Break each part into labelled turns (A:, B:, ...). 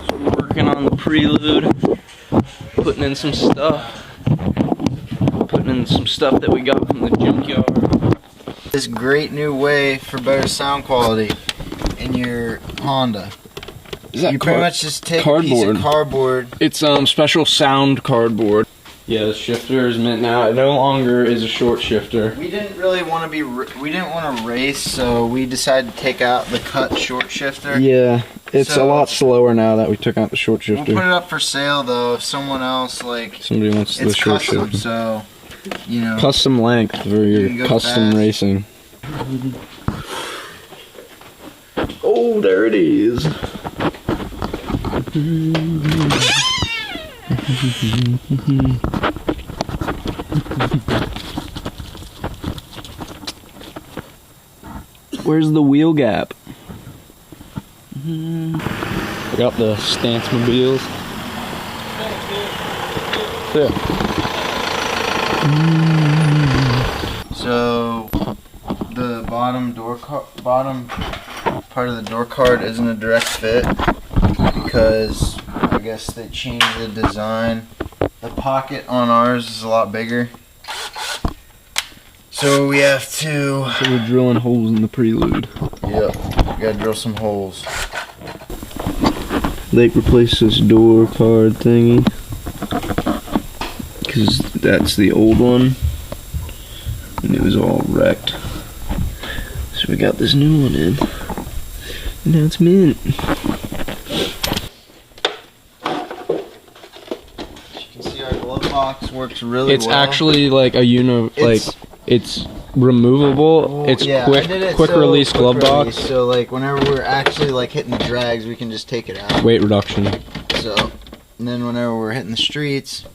A: So we're working on the Prelude, putting in some stuff that we got from the junkyard.
B: This great new way for better sound quality in your Honda. You pretty much just take a piece of cardboard.
A: It's special sound cardboard. Yeah, the shifter is meant now. It no longer is a short shifter.
B: We didn't really want to we didn't want to race, so we decided to take out the cut short shifter.
A: Yeah, it's a lot slower now that we took out the short shifter.
B: We'll put it up for sale though if someone else
A: somebody wants the short shifter.
B: So, you know,
A: custom length for your custom racing. Oh, there it is. Where's the wheel gap? I got the stance mobiles. Yeah.
B: So the bottom part of the door card isn't a direct fit because I guess they changed the design. The pocket on ours is a lot bigger. So we have to...
A: So we're drilling holes in the Prelude.
B: Yep, we gotta drill some holes.
A: They replaced this door card thingy. Because that's the old one. And it was all wrecked. So we got this new one in. And now it's mint.
B: Box works really well.
A: It's actually like a it's removable. It's quick release glove box.
B: So like whenever we're actually like hitting the drags, we can just take it out.
A: Weight reduction.
B: So, and then whenever we're hitting the streets,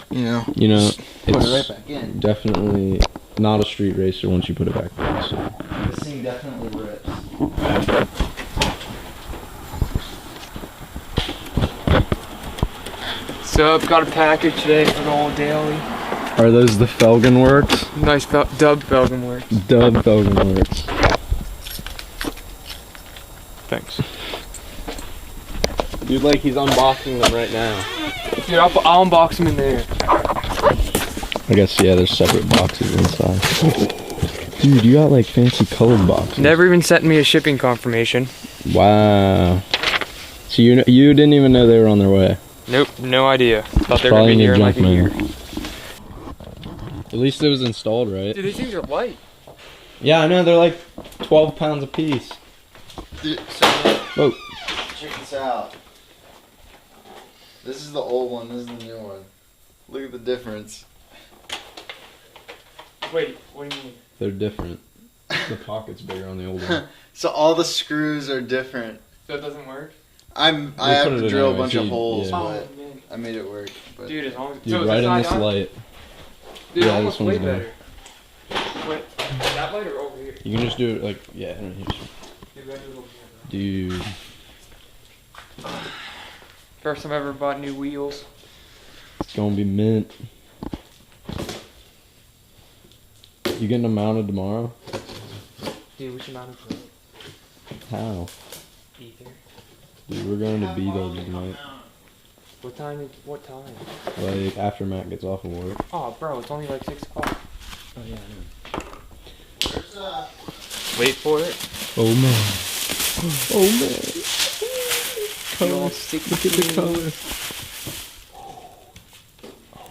B: you know,
A: put
B: it right back in.
A: Definitely not a street racer once you put it back in. So.
B: This thing definitely rips.
C: So I've got a package today for the old daily.
A: Are those the Felgen works?
C: Nice Dub Felgen works.
A: Dub Felgen works.
C: Thanks.
A: Dude, like he's unboxing them right now.
C: Dude, I'll unbox them in there.
A: I guess, yeah, there's separate boxes inside. Dude, you got like fancy colored boxes.
C: Never even sent me a shipping confirmation.
A: Wow. So you didn't even know they were on their way?
C: Nope, no idea. Thought they were gonna be here in like a year.
A: At least it was installed, right?
C: Dude, these things are light.
A: Yeah, I know, they're like 12 pounds a piece.
B: Dude, so
A: whoa.
B: Check this out. This is the old one, this is the new one. Look at the difference.
C: Wait, what do you mean?
A: They're different. The pocket's bigger on the old one.
B: So all the screws are different.
C: So it doesn't work?
B: I have to drill a bunch of holes,
A: yeah.
B: but I made it work. But.
C: Dude, as long as...
A: Dude, right in this light.
C: Dude,
A: yeah,
C: this
A: one's
C: way better. Wait, that light or over here?
A: You can just do it like, yeah, I don't know. Dude.
C: First time I ever bought new wheels.
A: It's gonna be mint. You getting them mounted tomorrow?
C: Dude, we should mount them.
A: How?
C: Either.
A: Dude, we're going to Beto tonight.
C: What time?
A: Like, after Matt gets off of work.
C: Oh, bro, it's only like 6 o'clock.
A: Oh, yeah, I know.
C: Wait for it.
A: Oh, man. Oh, man.
C: Color.
A: Look at the color.
C: Oh,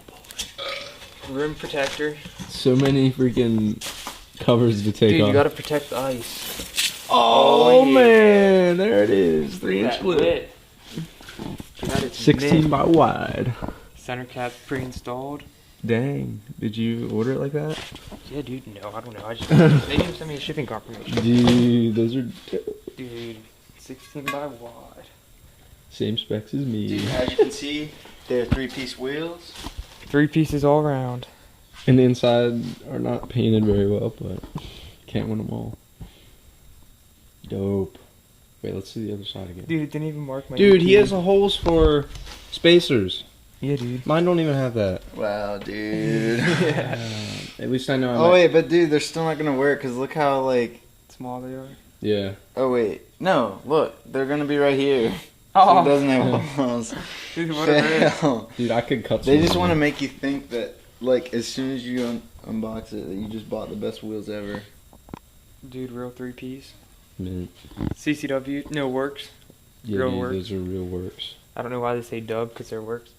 C: boy. Rim protector.
A: So many freaking covers to take off.
C: Dude, you gotta protect the ice.
A: Oh, man. There it is. 3-inch split. 16 by wide.
C: Center cap pre-installed.
A: Dang. Did you order it like that?
C: Yeah, dude. No, I don't know. They didn't send me a shipping confirmation.
A: Dude, those are...
C: Dude, 16 by wide.
A: Same specs as me.
B: Dude, as you can see, they're 3-piece wheels.
C: 3 pieces all around.
A: And the inside are not painted very well, but can't win them all. Dope. Wait, let's see the other side again.
C: Dude, it didn't even mark my...
A: Dude, he has holes for spacers.
C: Yeah, dude.
A: Mine don't even have that.
B: Wow, dude.
A: At least I know.
B: Oh wait, but dude, they're still not gonna work because look how like
C: small they are.
A: Yeah.
B: Oh wait, no. Look, they're gonna be right here. So
C: Oh,
B: it doesn't have walls.
C: dude, what a rip.
B: Fail.
A: Dude, I could cut
B: They
A: some
B: just
A: of
B: want to
A: them.
B: make you think that, like, as soon as you unbox it, that you just bought the best wheels ever.
C: Dude, real 3-piece.
A: Mint.
C: CCW, no works.
A: Yeah,
C: Real
A: dude,
C: works.
A: those are real works.
C: I don't know why they say dub, because they're works.